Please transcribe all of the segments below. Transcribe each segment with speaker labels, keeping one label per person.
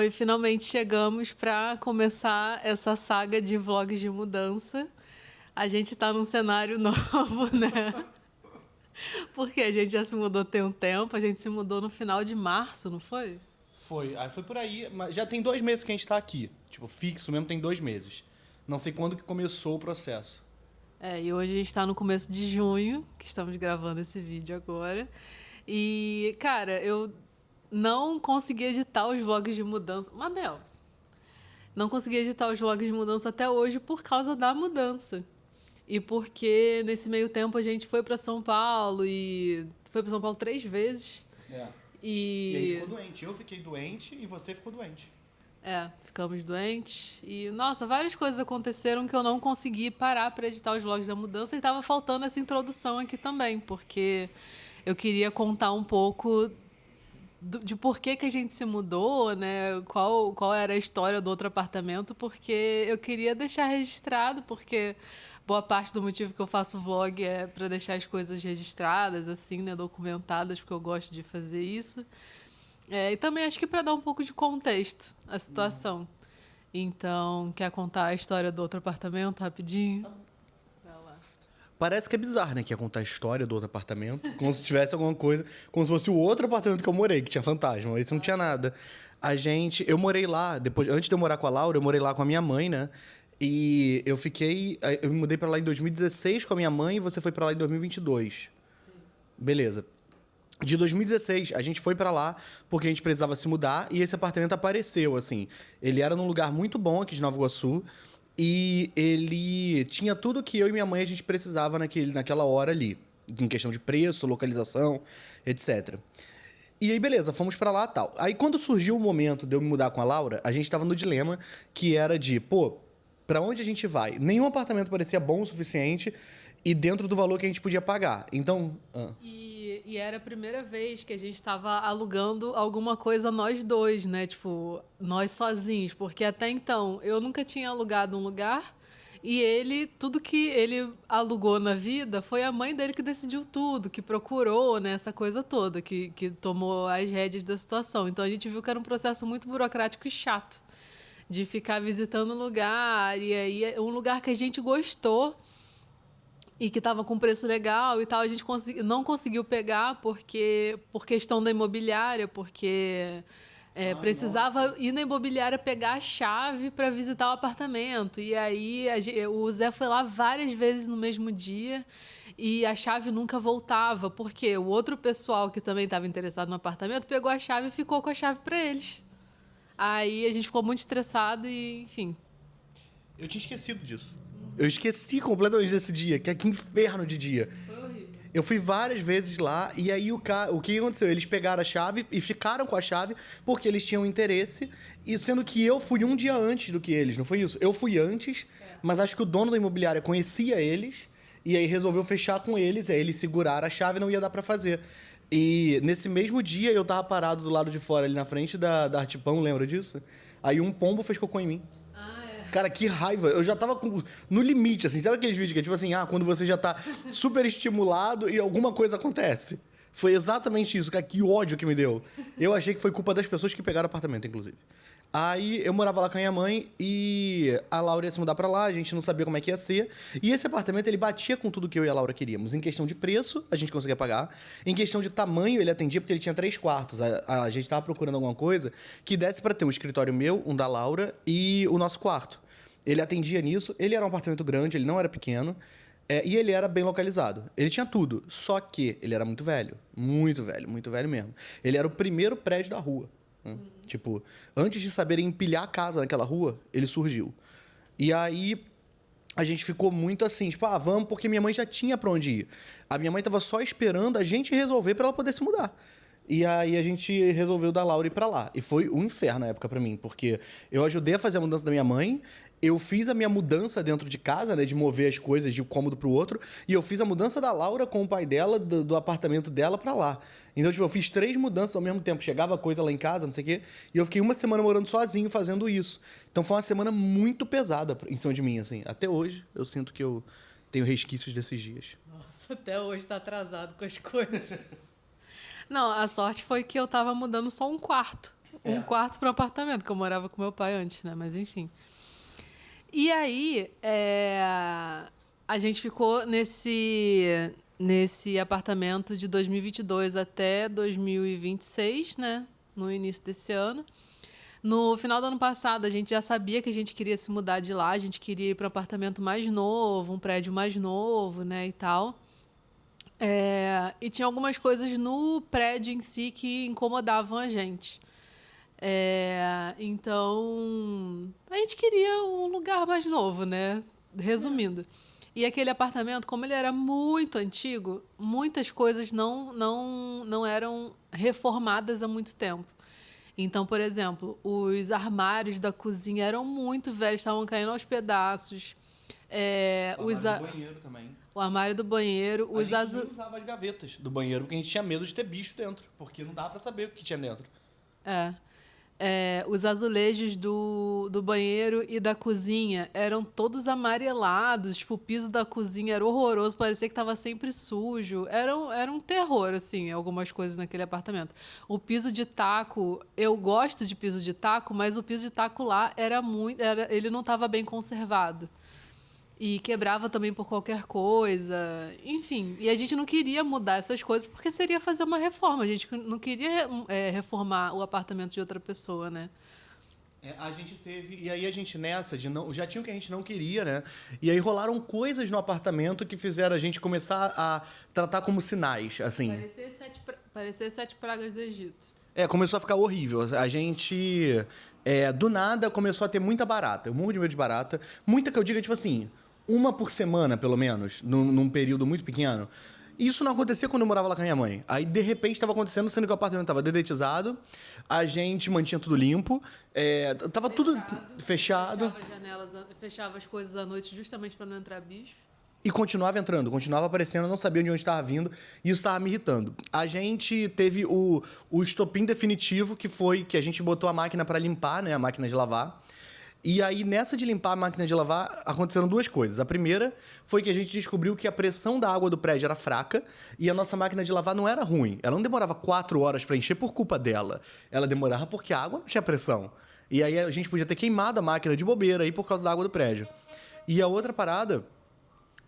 Speaker 1: aí finalmente chegamos para começar essa saga de vlogs de mudança. A gente tá num cenário novo, né? Porque a gente já se mudou tem um tempo, a gente se mudou no final de março, não foi?
Speaker 2: Aí foi por aí, mas já tem 2 meses que a gente tá aqui. Tipo, fixo mesmo tem 2 meses. Não sei quando que começou o processo.
Speaker 1: E hoje a gente tá no começo de junho, que estamos gravando esse vídeo agora. E, cara, eu não consegui editar os vlogs de mudança. Mabel, não consegui editar os vlogs de mudança até hoje por causa da mudança. E porque nesse meio tempo a gente foi para São Paulo e foi para São Paulo 3 vezes.
Speaker 2: E a gente ficou doente. Eu fiquei doente e você ficou doente.
Speaker 1: Ficamos doentes. E, nossa, várias coisas aconteceram que eu não consegui parar para editar os vlogs da mudança. E tava faltando essa introdução aqui também, porque eu queria contar um pouco de por que a gente se mudou, né? Qual era a história do outro apartamento, porque eu queria deixar registrado, porque boa parte do motivo que eu faço vlog é para deixar as coisas registradas, assim, né? Documentadas, porque eu gosto de fazer isso. E também acho que para dar um pouco de contexto à situação. Então, quer contar a história do outro apartamento rapidinho? Vai lá.
Speaker 2: Parece que é bizarro, né? Que ia contar a história do outro apartamento, como se tivesse alguma coisa, como se fosse o outro apartamento que eu morei, que tinha fantasma. Esse não tinha nada. Eu morei lá, antes de eu morar com a Laura, eu morei lá com a minha mãe, né? E eu me mudei pra lá em 2016 com a minha mãe e você foi pra lá em 2022.
Speaker 1: Sim.
Speaker 2: Beleza. De 2016, a gente foi pra lá porque a gente precisava se mudar e esse apartamento apareceu, assim. Ele era num lugar muito bom aqui de Nova Iguaçu e ele tinha tudo que eu e minha mãe a gente precisava naquela hora ali, em questão de preço, localização, etc. E aí, beleza, fomos pra lá e tal. Aí, quando surgiu o momento de eu me mudar com a Laura, a gente tava no dilema que era de, pra onde a gente vai? Nenhum apartamento parecia bom o suficiente e dentro do valor que a gente podia pagar. Então...
Speaker 1: E era a primeira vez que a gente estava alugando alguma coisa nós dois, né? Tipo, nós sozinhos. Porque até então eu nunca tinha alugado um lugar e tudo que ele alugou na vida foi a mãe dele que decidiu tudo, que procurou, né? Essa coisa toda, que tomou as rédeas da situação. Então a gente viu que era um processo muito burocrático e chato de ficar visitando o lugar. E aí, um lugar que a gente gostou e que estava com preço legal e tal, a gente não conseguiu pegar por questão da imobiliária, porque precisava ir na imobiliária pegar a chave para visitar o apartamento. E aí o Zé foi lá várias vezes no mesmo dia e a chave nunca voltava, porque o outro pessoal que também estava interessado no apartamento pegou a chave e ficou com a chave para eles. Aí a gente ficou muito estressado e, enfim.
Speaker 2: Eu tinha esquecido disso. Eu esqueci completamente desse dia, que inferno de dia.
Speaker 1: Foi horrível.
Speaker 2: Eu fui várias vezes lá e aí o que aconteceu? Eles pegaram a chave e ficaram com a chave porque eles tinham interesse, e sendo que eu fui um dia antes do que eles, não foi isso? Eu fui antes, mas acho que o dono da imobiliária conhecia eles e aí resolveu fechar com eles, aí eles seguraram a chave e não ia dar pra fazer. E nesse mesmo dia eu tava parado do lado de fora, ali na frente da Artipão, lembra disso? Aí um pombo fez cocô em mim. Cara, que raiva. Eu já tava no limite, assim. Sabe aqueles vídeos que é tipo assim, quando você já tá super estimulado e alguma coisa acontece? Foi exatamente isso, cara. Que ódio que me deu. Eu achei que foi culpa das pessoas que pegaram o apartamento, inclusive. Aí eu morava lá com a minha mãe e a Laura ia se mudar pra lá, a gente não sabia como é que ia ser. E esse apartamento, ele batia com tudo que eu e a Laura queríamos. Em questão de preço, a gente conseguia pagar. Em questão de tamanho, ele atendia porque ele tinha 3 quartos. A gente tava procurando alguma coisa que desse pra ter um escritório meu, um da Laura e o nosso quarto. Ele atendia nisso, ele era um apartamento grande, ele não era pequeno. E ele era bem localizado. Ele tinha tudo, só que ele era muito velho. Muito velho mesmo. Ele era o primeiro prédio da rua. Tipo, antes de saberem empilhar a casa naquela rua, ele surgiu. E aí a gente ficou muito assim, tipo, vamos, porque minha mãe já tinha pra onde ir. A minha mãe tava só esperando a gente resolver pra ela poder se mudar. E aí a gente resolveu dar Laura ir pra lá. E foi um inferno na época pra mim, porque eu ajudei a fazer a mudança da minha mãe, eu fiz a minha mudança dentro de casa, né, de mover as coisas de um cômodo pro outro, e eu fiz a mudança da Laura com o pai dela, do apartamento dela pra lá. Então, tipo, eu fiz 3 mudanças ao mesmo tempo. Chegava coisa lá em casa, não sei o quê, e eu fiquei uma semana morando sozinho fazendo isso. Então foi uma semana muito pesada em cima de mim, assim. Até hoje eu sinto que eu tenho resquícios desses dias.
Speaker 1: Nossa, até hoje tá atrasado com as coisas. Não, a sorte foi que eu tava mudando só um quarto. um quarto para um apartamento, que eu morava com meu pai antes, né? Mas enfim. E aí, a gente ficou nesse apartamento de 2022 até 2026, né? No início desse ano. No final do ano passado, a gente já sabia que a gente queria se mudar de lá, a gente queria ir para um apartamento mais novo, um prédio mais novo, né, e tal. E tinha algumas coisas no prédio em si que incomodavam a gente. Então, a gente queria um lugar mais novo, né? Resumindo. E aquele apartamento, como ele era muito antigo, muitas coisas não eram reformadas há muito tempo. Então, por exemplo, os armários da cozinha eram muito velhos, estavam caindo aos pedaços.
Speaker 2: O armário do banheiro também.
Speaker 1: O armário do banheiro.
Speaker 2: A gente nem usava as gavetas do banheiro, porque a gente tinha medo de ter bicho dentro, porque não dava pra saber o que tinha dentro.
Speaker 1: Os azulejos do banheiro e da cozinha eram todos amarelados. Tipo, o piso da cozinha era horroroso, parecia que estava sempre sujo. Era um terror, assim, algumas coisas naquele apartamento. O piso de taco, eu gosto de piso de taco, mas o piso de taco lá ele não estava bem conservado. E quebrava também por qualquer coisa. Enfim, e a gente não queria mudar essas coisas porque seria fazer uma reforma. A gente não queria reformar o apartamento de outra pessoa, né?
Speaker 2: A gente teve... E aí a gente nessa de não... Já tinha o que a gente não queria, né? E aí rolaram coisas no apartamento que fizeram a gente começar a tratar como sinais, assim.
Speaker 1: Parecer 7 pragas do Egito.
Speaker 2: Começou a ficar horrível. A gente, do nada, começou a ter muita barata. Eu morro de medo de barata. Muita que eu diga, tipo assim, uma por semana, pelo menos, num período muito pequeno. Isso não acontecia quando eu morava lá com a minha mãe. Aí, de repente, estava acontecendo, sendo que o apartamento estava dedetizado, a gente mantinha tudo limpo, tava tudo fechado.
Speaker 1: Fechava as janelas, fechava as coisas à noite justamente para não entrar bicho.
Speaker 2: E continuava entrando, continuava aparecendo, eu não sabia de onde estava vindo, e isso estava me irritando. A gente teve o estopim definitivo, que foi que a gente botou a máquina para limpar, né, a máquina de lavar. E aí, nessa de limpar a máquina de lavar, aconteceram duas coisas. A primeira foi que a gente descobriu que a pressão da água do prédio era fraca e a nossa máquina de lavar não era ruim. Ela não demorava 4 horas para encher por culpa dela. Ela demorava porque a água não tinha pressão. E aí a gente podia ter queimado a máquina de bobeira aí por causa da água do prédio. E a outra parada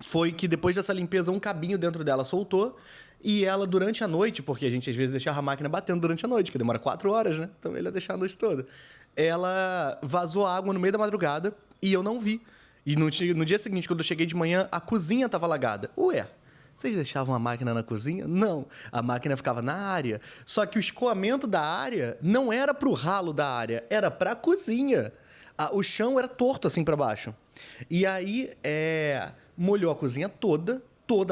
Speaker 2: foi que depois dessa limpeza, um cabinho dentro dela soltou e ela, durante a noite, porque a gente às vezes deixava a máquina batendo durante a noite, que demora 4 horas, né? Então ele ia deixar a noite toda. Ela vazou água no meio da madrugada e eu não vi. E no dia seguinte, quando eu cheguei de manhã, a cozinha estava alagada. Ué, vocês deixavam a máquina na cozinha? Não, a máquina ficava na área. Só que o escoamento da área não era pro ralo da área, era pra cozinha. O chão era torto assim para baixo. E aí, molhou a cozinha toda,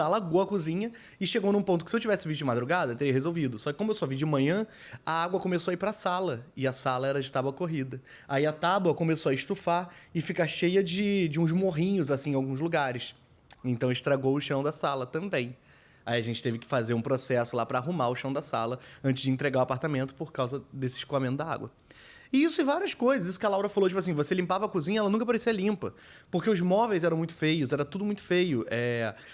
Speaker 2: alagou a cozinha e chegou num ponto que se eu tivesse visto de madrugada, teria resolvido. Só que como eu só vi de manhã, a água começou a ir para a sala e a sala era de tábua corrida. Aí a tábua começou a estufar e ficar cheia de uns morrinhos assim em alguns lugares. Então estragou o chão da sala também. Aí a gente teve que fazer um processo lá para arrumar o chão da sala antes de entregar o apartamento por causa desse escoamento da água. E isso e várias coisas. Isso que a Laura falou, tipo assim, você limpava a cozinha, ela nunca parecia limpa. Porque os móveis eram muito feios, era tudo muito feio.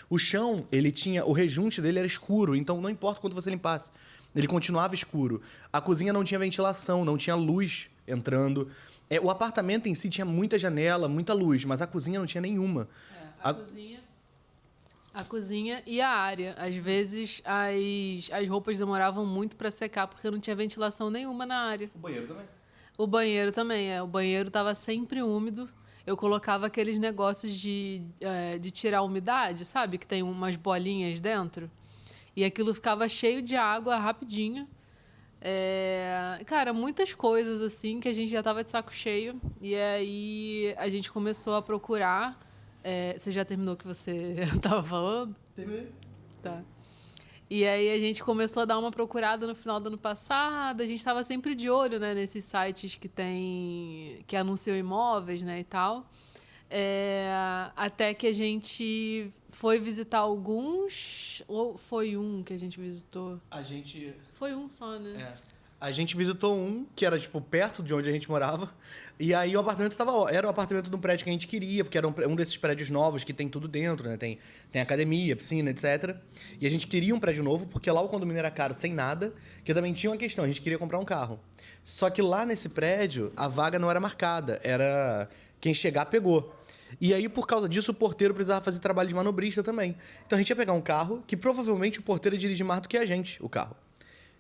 Speaker 2: O chão, ele tinha... O rejunte dele era escuro, então não importa quanto você limpasse. Ele continuava escuro. A cozinha não tinha ventilação, não tinha luz entrando. O apartamento em si tinha muita janela, muita luz, mas a cozinha não tinha nenhuma.
Speaker 1: A cozinha e a área. Às vezes, as roupas demoravam muito para secar, porque não tinha ventilação nenhuma na área.
Speaker 2: O banheiro também.
Speaker 1: O banheiro também, O banheiro estava sempre úmido. Eu colocava aqueles negócios de tirar a umidade, sabe? Que tem umas bolinhas dentro. E aquilo ficava cheio de água rapidinho. Cara, muitas coisas assim que a gente já estava de saco cheio. E aí a gente começou a procurar. Você já terminou o que você estava falando?
Speaker 2: Terminei.
Speaker 1: Tá. E aí a gente começou a dar uma procurada no final do ano passado. A gente estava sempre de olho, né, nesses sites que anunciam imóveis, né, e tal. Até que a gente foi visitar alguns... Ou foi um que a gente visitou?
Speaker 2: A gente...
Speaker 1: Foi um só, né?
Speaker 2: A gente visitou um que era, tipo, perto de onde a gente morava. E aí o apartamento era o apartamento de um prédio que a gente queria, porque era um desses prédios novos que tem tudo dentro, né? Tem academia, piscina, etc. E a gente queria um prédio novo, porque lá o condomínio era caro, sem nada. Que também tinha uma questão, a gente queria comprar um carro. Só que lá nesse prédio, a vaga não era marcada. Era quem chegar, pegou. E aí, por causa disso, o porteiro precisava fazer trabalho de manobrista também. Então a gente ia pegar um carro que provavelmente o porteiro ia dirigir mais do que a gente, o carro.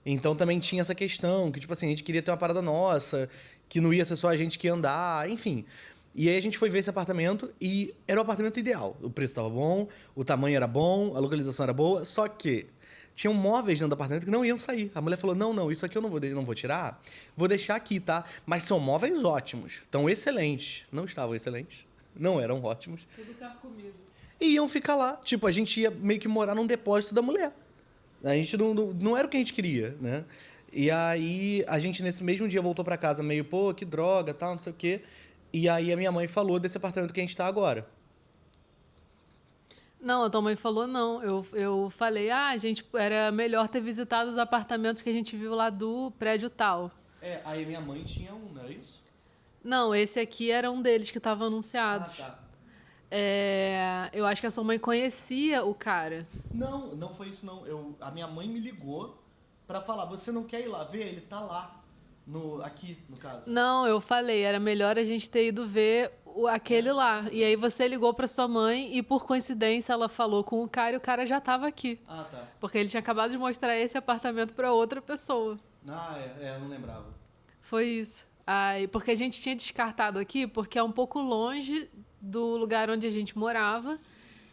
Speaker 2: Então também tinha essa questão, que tipo assim, a gente queria ter uma parada nossa, que não ia ser só a gente que ia andar, enfim. E aí a gente foi ver esse apartamento e era o apartamento ideal. O preço estava bom, o tamanho era bom, a localização era boa, só que tinham móveis dentro do apartamento que não iam sair. A mulher falou, não, isso aqui eu não vou tirar, vou deixar aqui, tá? Mas são móveis ótimos, estão excelentes. Não estavam excelentes, não eram ótimos.
Speaker 1: Tudo carro comigo.
Speaker 2: E iam ficar lá, tipo, a gente ia meio que morar num depósito da mulher. A gente não era o que a gente queria, né? E aí, a gente nesse mesmo dia voltou pra casa meio, pô, que droga, tal, não sei o quê. E aí, a minha mãe falou desse apartamento que a gente tá agora.
Speaker 1: Não, a tua mãe falou não. Eu falei, gente, era melhor ter visitado os apartamentos que a gente viu lá do prédio tal.
Speaker 2: Aí minha mãe tinha um, não era isso?
Speaker 1: Não, esse aqui era um deles que estava anunciado.
Speaker 2: Tá.
Speaker 1: Eu acho que a sua mãe conhecia o cara.
Speaker 2: Não foi isso, não. A minha mãe me ligou pra falar, você não quer ir lá ver? Ele tá lá, aqui, no caso.
Speaker 1: Não, eu falei, era melhor a gente ter ido ver aquele lá. E aí você ligou pra sua mãe e, por coincidência, ela falou com o cara e o cara já tava aqui.
Speaker 2: Ah, tá.
Speaker 1: Porque ele tinha acabado de mostrar esse apartamento pra outra pessoa.
Speaker 2: Eu não lembrava.
Speaker 1: Foi isso. Porque a gente tinha descartado aqui, porque é um pouco longe do lugar onde a gente morava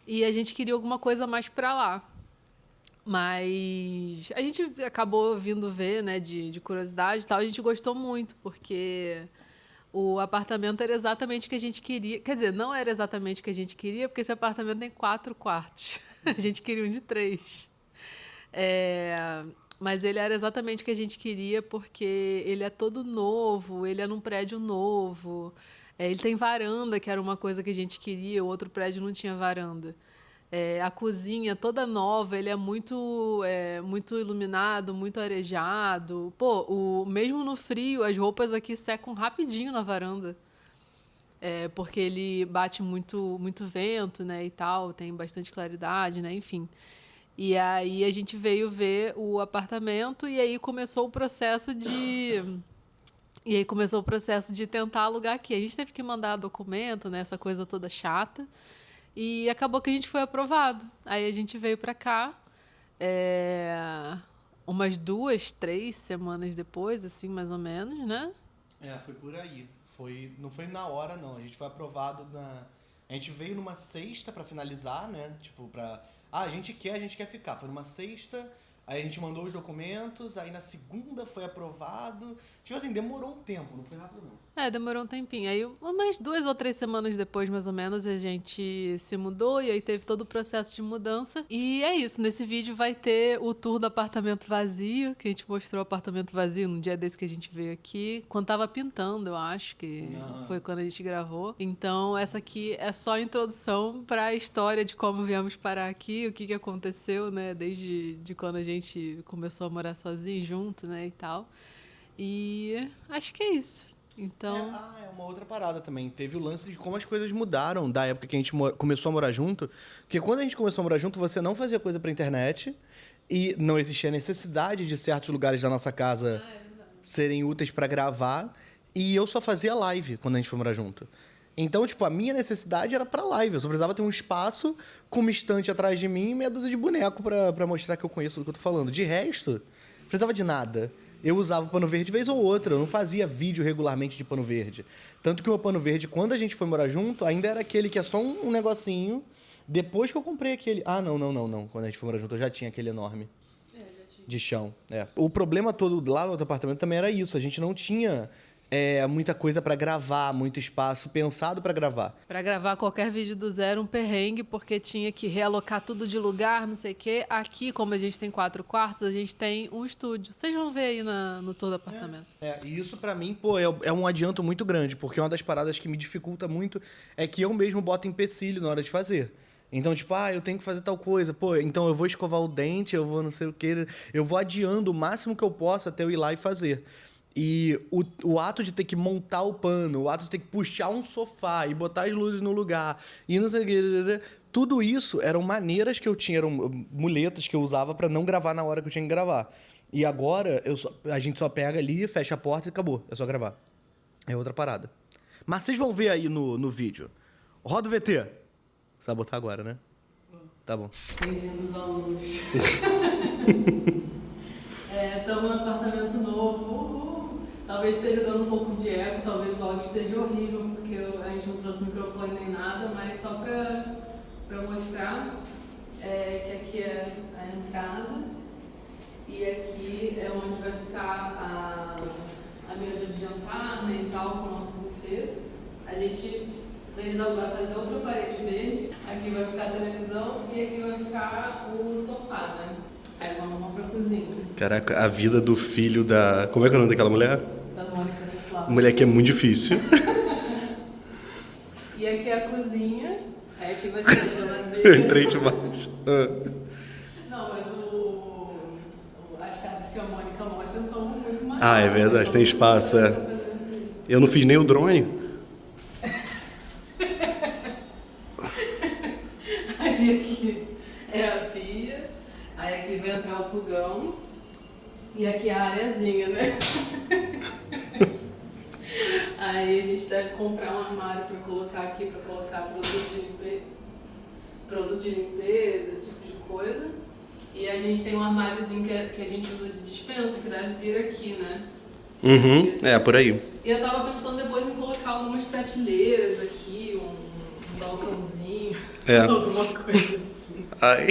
Speaker 1: e a gente queria alguma coisa mais para lá. Mas a gente acabou vindo ver, né, de curiosidade e tal, a gente gostou muito, porque o apartamento era exatamente o que a gente queria. Quer dizer, não era exatamente o que a gente queria, porque esse apartamento tem 4 quartos. A gente queria um de 3. Mas ele era exatamente o que a gente queria, porque ele é todo novo, ele é num prédio novo. Ele tem varanda, que era uma coisa que a gente queria, o outro prédio não tinha varanda. A cozinha toda nova, ele é muito iluminado, muito arejado. Pô, mesmo no frio, as roupas aqui secam rapidinho na varanda. Porque ele bate muito, muito vento, né, e tal, tem bastante claridade, né, enfim. E aí a gente veio ver o apartamento e aí começou o processo de tentar alugar aqui. A gente teve que mandar documento, né, essa coisa toda chata. E acabou que a gente foi aprovado. Aí a gente veio para cá, umas 2, 3 semanas depois, assim, mais ou menos, né?
Speaker 2: Foi por aí. Não foi na hora, não. A gente foi aprovado A gente veio numa sexta para finalizar, né? Tipo, a gente quer ficar. Foi numa sexta, aí a gente mandou os documentos, aí na segunda foi aprovado. Tipo assim, demorou um tempo, não foi rápido não.
Speaker 1: Demorou um tempinho. Aí umas 2 ou 3 semanas depois, mais ou menos, a gente se mudou e aí teve todo o processo de mudança. E é isso, nesse vídeo vai ter o tour do apartamento vazio, que a gente mostrou o apartamento vazio no dia desse que a gente veio aqui, quando tava pintando, eu acho, que foi quando a gente gravou. Então, essa aqui é só a introdução para a história de como viemos parar aqui, o que aconteceu, né, desde quando a gente começou a morar sozinho, junto, né, e tal. E acho que é isso. Então...
Speaker 2: É uma outra parada também. Teve o lance de como as coisas mudaram da época que a gente começou a morar junto. Porque quando a gente começou a morar junto, você não fazia coisa pra internet e não existia necessidade de certos lugares da nossa casa serem úteis pra gravar. E eu só fazia live quando a gente foi morar junto. Então, tipo, a minha necessidade era pra live. Eu só precisava ter um espaço com uma estante atrás de mim e meia dúzia de boneco pra mostrar que eu conheço do que eu tô falando. De resto, não precisava de nada. Eu usava o pano verde vez ou outra, eu não fazia vídeo regularmente de pano verde. Tanto que o meu pano verde, quando a gente foi morar junto, ainda era aquele que é só um negocinho. Depois que eu comprei aquele... Não. Quando a gente foi morar junto, eu já tinha aquele enorme.
Speaker 1: Já tinha.
Speaker 2: De chão. O problema todo lá no outro apartamento também era isso. A gente não tinha muita coisa pra gravar, muito espaço pensado pra gravar.
Speaker 1: Pra gravar qualquer vídeo do zero, um perrengue, porque tinha que realocar tudo de lugar, não sei o quê. Aqui, como a gente tem 4 quartos, a gente tem um estúdio. Vocês vão ver aí no tour do apartamento.
Speaker 2: E isso pra mim, pô, é um adianto muito grande, porque uma das paradas que me dificulta muito é que eu mesmo boto empecilho na hora de fazer. Então, tipo, eu tenho que fazer tal coisa. Pô, então eu vou escovar o dente, eu vou não sei o quê. Eu vou adiando o máximo que eu posso até eu ir lá e fazer. E o ato de ter que montar o pano, o ato de ter que puxar um sofá e botar as luzes no lugar, e não sei o quê, tudo isso eram maneiras que eu tinha, eram muletas que eu usava pra não gravar na hora que eu tinha que gravar. E agora a gente só pega ali, fecha a porta e acabou. É só gravar. É outra parada. Mas vocês vão ver aí no vídeo. Roda o VT. Você vai botar agora, né? Tá bom.
Speaker 1: Bem-vindos, alunos. Estamos num apartamento novo. Talvez esteja dando um pouco de eco, talvez o áudio esteja horrível, porque a gente não trouxe microfone nem nada, mas só para mostrar que aqui é a entrada e aqui é onde vai ficar a mesa de jantar, né, e tal, com o nosso buffet. A gente vai fazer outra parede verde, aqui vai ficar a televisão e aqui vai ficar o sofá, né? Aí vamos pra cozinha.
Speaker 2: Caraca, a vida do filho da... Como é que é o nome daquela mulher?
Speaker 1: Da Mônica da Flávia.
Speaker 2: Mulher que é muito difícil.
Speaker 1: E aqui é a cozinha, aí aqui vai ser a geladeira.
Speaker 2: Eu entrei demais.
Speaker 1: Não, mas as casas que a Mônica mostra são muito maiores.
Speaker 2: É verdade, tem espaço, Eu não fiz nem o drone.
Speaker 1: Aí aqui é a pia, aí aqui vai entrar o fogão e aqui é a areazinha, né? Aí a gente deve comprar um armário para colocar aqui, para colocar produto de limpeza, esse tipo de coisa. E a gente tem um armáriozinho que a gente usa de dispensa, que deve vir aqui, né?
Speaker 2: Uhum, por aí.
Speaker 1: E eu tava pensando depois em colocar algumas prateleiras aqui, um balcãozinho, alguma coisa assim.
Speaker 2: Ai,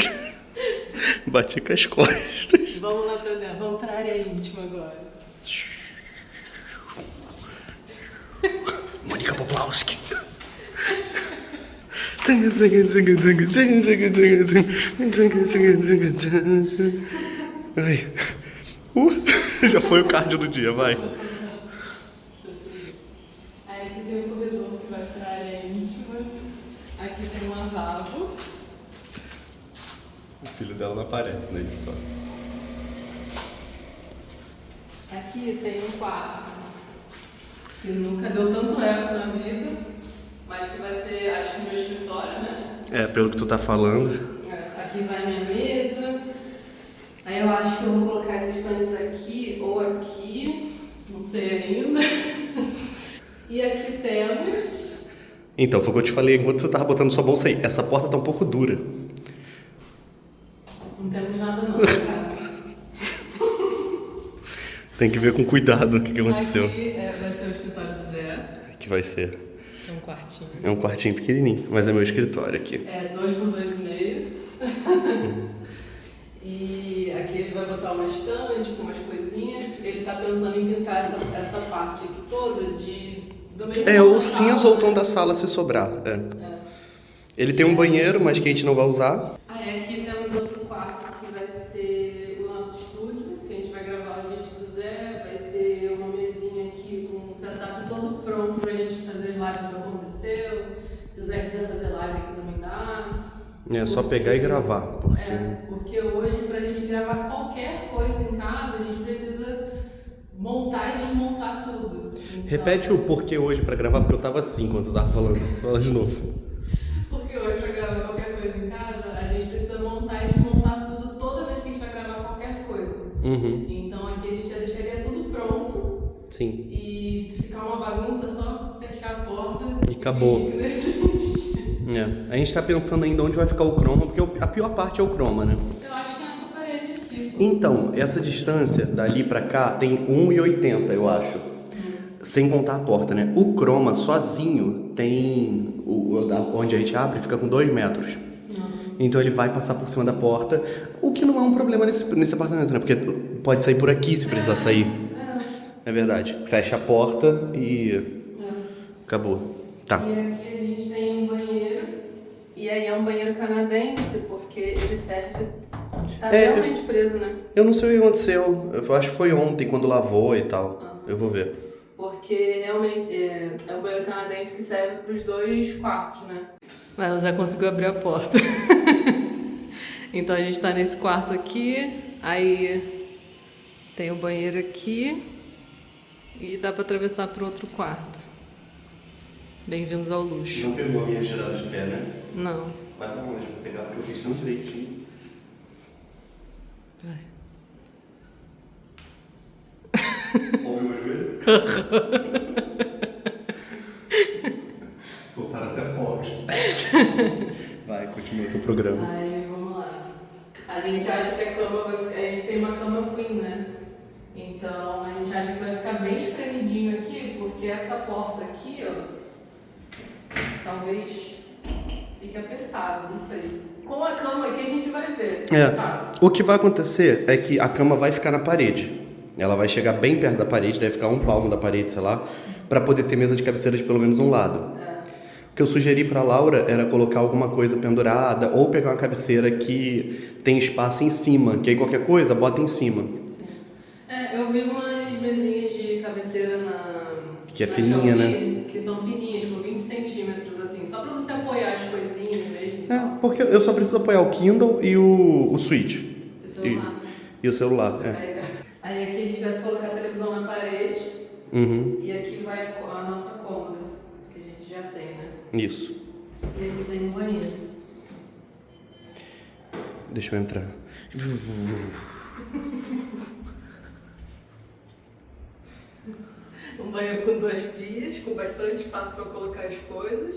Speaker 2: bati com as costas.
Speaker 1: Vamos lá pra dentro, vamos pra área íntima agora.
Speaker 2: Mônica Poplawski. Ai. Já foi o cardio do dia, vai.
Speaker 1: Aí aqui tem um corredor que vai pra área íntima. Aqui tem um lavabo.
Speaker 2: O filho dela não aparece, né? Só.
Speaker 1: Aqui tem um quarto que nunca deu tanto eco na vida, mas que vai ser, acho que, meu escritório, né?
Speaker 2: Pelo que tu tá falando.
Speaker 1: Aqui vai minha mesa. Aí eu acho que eu vou colocar as estantes aqui ou aqui, não sei ainda. E aqui temos...
Speaker 2: Então, foi o que eu te falei enquanto você tava botando sua bolsa aí. Essa porta tá um pouco dura.
Speaker 1: Não temos nada não, cara.
Speaker 2: Tem que ver com cuidado o que aconteceu.
Speaker 1: Aqui vai ser o escritório do Zé.
Speaker 2: Que vai ser?
Speaker 1: É um quartinho.
Speaker 2: É um quartinho pequenininho, mas é meu escritório aqui.
Speaker 1: 2 por 2,5. E aqui ele vai botar uma estante com umas coisinhas. Ele tá pensando em pintar essa parte aqui toda do mesmo tom
Speaker 2: ou
Speaker 1: da
Speaker 2: cinza
Speaker 1: sala.
Speaker 2: ou tom da sala se sobrar. Ele tem um banheiro, mas que a gente não vai usar.
Speaker 1: Aí aqui temos outro quarto que vai ser o nosso estúdio, que a gente vai gravar os vídeos do Zé. Vai ter uma mesinha aqui com o setup todo pronto pra gente fazer as lives que aconteceu. Se o Zé quiser fazer live aqui também dá.
Speaker 2: É só pegar e gravar.
Speaker 1: Porque hoje, pra gente gravar qualquer coisa em casa, a gente precisa montar e desmontar tudo. Então,
Speaker 2: Repete o porquê hoje pra gravar, porque eu tava assim quando você tava falando. Fala de novo.
Speaker 1: Porque hoje, pra gravar qualquer coisa em casa, a gente precisa montar e desmontar tudo toda vez que a gente vai gravar qualquer coisa.
Speaker 2: Uhum.
Speaker 1: Então aqui a gente já deixaria tudo pronto.
Speaker 2: Sim.
Speaker 1: E se ficar uma bagunça, é só fechar a porta
Speaker 2: E acabou.
Speaker 1: fingir que não existe.
Speaker 2: A gente tá pensando ainda onde vai ficar o croma, porque a pior parte é o croma, né?
Speaker 1: Eu acho que nessa parede aqui.
Speaker 2: Então, essa distância dali pra cá tem 1,80, eu acho. Sem contar a porta, né? O croma sozinho tem... onde a gente abre fica com 2 metros. Então ele vai passar por cima da porta, o que não é um problema nesse apartamento, né? Porque pode sair por aqui se precisar sair. É verdade. Fecha a porta e... acabou. Tá.
Speaker 1: E aqui a gente tem um banheiro. E aí é um banheiro canadense, porque ele serve... Tá realmente preso, né?
Speaker 2: Eu não sei o que aconteceu. Eu acho que foi ontem, quando lavou e tal. Eu vou ver.
Speaker 1: Porque porque realmente é o banheiro canadense que serve para os 2 quartos, né? Mas o Zé conseguiu abrir a porta. Então a gente tá nesse quarto aqui, aí tem o banheiro aqui e dá pra atravessar pro outro quarto. Bem-vindos ao luxo.
Speaker 2: Não pegou a minha girada de pé, né?
Speaker 1: Não.
Speaker 2: Vai pra onde? Vou pegar porque eu fiz tão direitinho.
Speaker 1: Vai.
Speaker 2: Ouviu meu joelho? Soltaram até fogos. Vai, continua seu programa.
Speaker 1: Aí, vamos lá. A gente acha que a cama vai ficar... A gente tem uma cama queen, né? Então, a gente acha que vai ficar bem espremidinho aqui, porque essa porta aqui, ó, talvez fique apertada, não sei. Com a cama aqui a gente vai ver.
Speaker 2: O que vai acontecer é que a cama vai ficar na parede. Ela vai chegar bem perto da parede, deve ficar 1 palmo da parede, sei lá, pra poder ter mesa de cabeceira de pelo menos um lado. O que eu sugeri pra Laura era colocar alguma coisa pendurada ou pegar uma cabeceira que tem espaço em cima, que aí qualquer coisa bota em cima.
Speaker 1: Eu vi umas mesinhas de cabeceira
Speaker 2: que é
Speaker 1: na
Speaker 2: fininha,
Speaker 1: Shopee,
Speaker 2: né?
Speaker 1: que são fininhas, tipo 20 centímetros, assim, só pra você apoiar as coisinhas mesmo.
Speaker 2: Porque eu só preciso apoiar o Kindle e o Switch.
Speaker 1: O celular.
Speaker 2: E o celular,
Speaker 1: Aí aqui a gente deve colocar a televisão na parede.
Speaker 2: Uhum.
Speaker 1: E aqui vai a nossa cômoda, que a gente já tem, né?
Speaker 2: Isso.
Speaker 1: E aqui tem um banheiro.
Speaker 2: Deixa eu entrar.
Speaker 1: Um banheiro com 2 pias, com bastante espaço para colocar as coisas.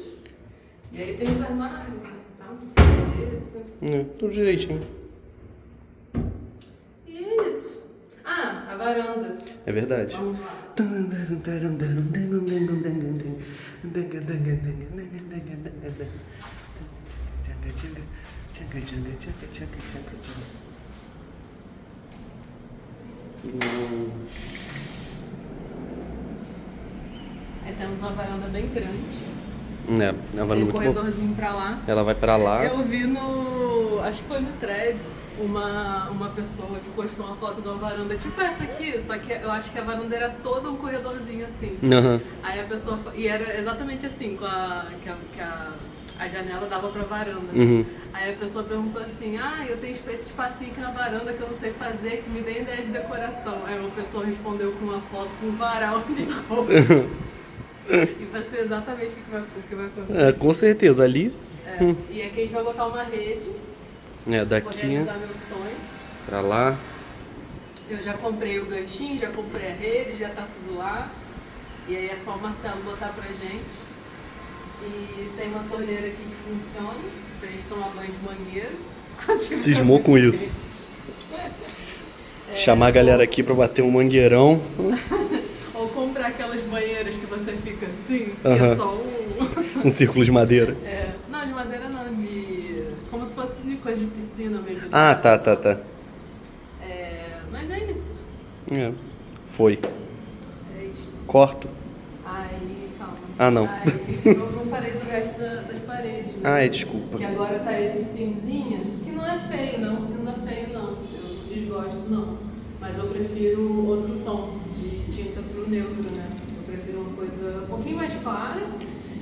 Speaker 1: E aí tem os armários, né? Então, tem gaveta.
Speaker 2: Tudo direitinho.
Speaker 1: E é isso. A varanda.
Speaker 2: É verdade.
Speaker 1: Vamos lá. Aí temos uma varanda bem grande.
Speaker 2: É uma varanda
Speaker 1: Tem um
Speaker 2: muito boa.
Speaker 1: corredorzinho pra lá.
Speaker 2: Ela vai pra lá.
Speaker 1: Eu vi no... acho que foi no Threads, uma pessoa que postou uma foto de uma varanda tipo essa aqui, só que eu acho que a varanda era toda um corredorzinho assim.
Speaker 2: Uhum.
Speaker 1: Aí a pessoa... E era exatamente assim, que a janela dava pra varanda.
Speaker 2: Uhum.
Speaker 1: Aí a pessoa perguntou assim, eu tenho esse espacinho aqui na varanda que eu não sei fazer, que me dê ideia de decoração. Aí uma pessoa respondeu com uma foto com um varal de roupa. E vai ser exatamente o que vai acontecer.
Speaker 2: Com certeza, ali.
Speaker 1: E aqui a gente vai botar uma rede. Vou
Speaker 2: Daqui
Speaker 1: realizar meu sonho.
Speaker 2: pra lá.
Speaker 1: Eu já comprei o ganchinho, já comprei a rede, já tá tudo lá. E aí é só o Marcelo botar pra gente. E tem uma torneira aqui que funciona, pra gente tomar banho de mangueira.
Speaker 2: Cismou com isso. Chamar a galera aqui pra bater um mangueirão.
Speaker 1: Ou comprar aquelas banheiras que você fica assim, que é só
Speaker 2: um círculo de madeira.
Speaker 1: Não, de madeira não, como se fosse de coisa de piscina mesmo.
Speaker 2: Tá.
Speaker 1: Mas é isso.
Speaker 2: Foi.
Speaker 1: É isto.
Speaker 2: Corto.
Speaker 1: Aí, calma.
Speaker 2: Não.
Speaker 1: Aí, eu não falei do resto das paredes, né?
Speaker 2: Desculpa.
Speaker 1: Que agora tá esse cinzinha, que não é feio, não, cinza feio não. Eu não desgosto, não. Mas eu prefiro outro tom de tinta pro neutro, né? Eu prefiro uma coisa um pouquinho mais clara.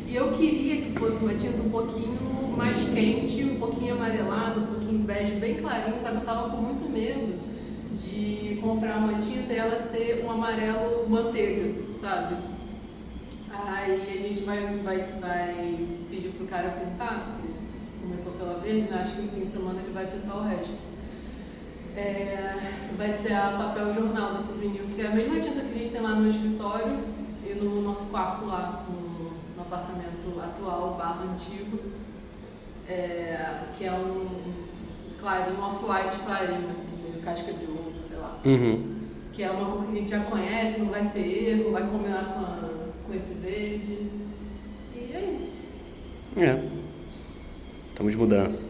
Speaker 1: E eu queria que fosse uma tinta um pouquinho mais quente, um pouquinho amarelada, um pouquinho bege, bem clarinho, só que eu tava com muito medo de comprar uma tinta e ela ser um amarelo manteiga, sabe? Aí a gente vai pedir pro cara pintar, começou pela verde, né? Acho que no fim de semana ele vai pintar o resto. Vai ser a papel jornal da Souvenir, que é a mesma tinta que a gente tem lá no escritório e no nosso quarto lá, no apartamento atual, /antigo, que é um clarinho, um off-white clarinho, assim, meio casca de ovo, sei lá. Que é uma cor que a gente já conhece, não vai ter erro, vai combinar com esse verde. E é isso.
Speaker 2: Estamos de mudança.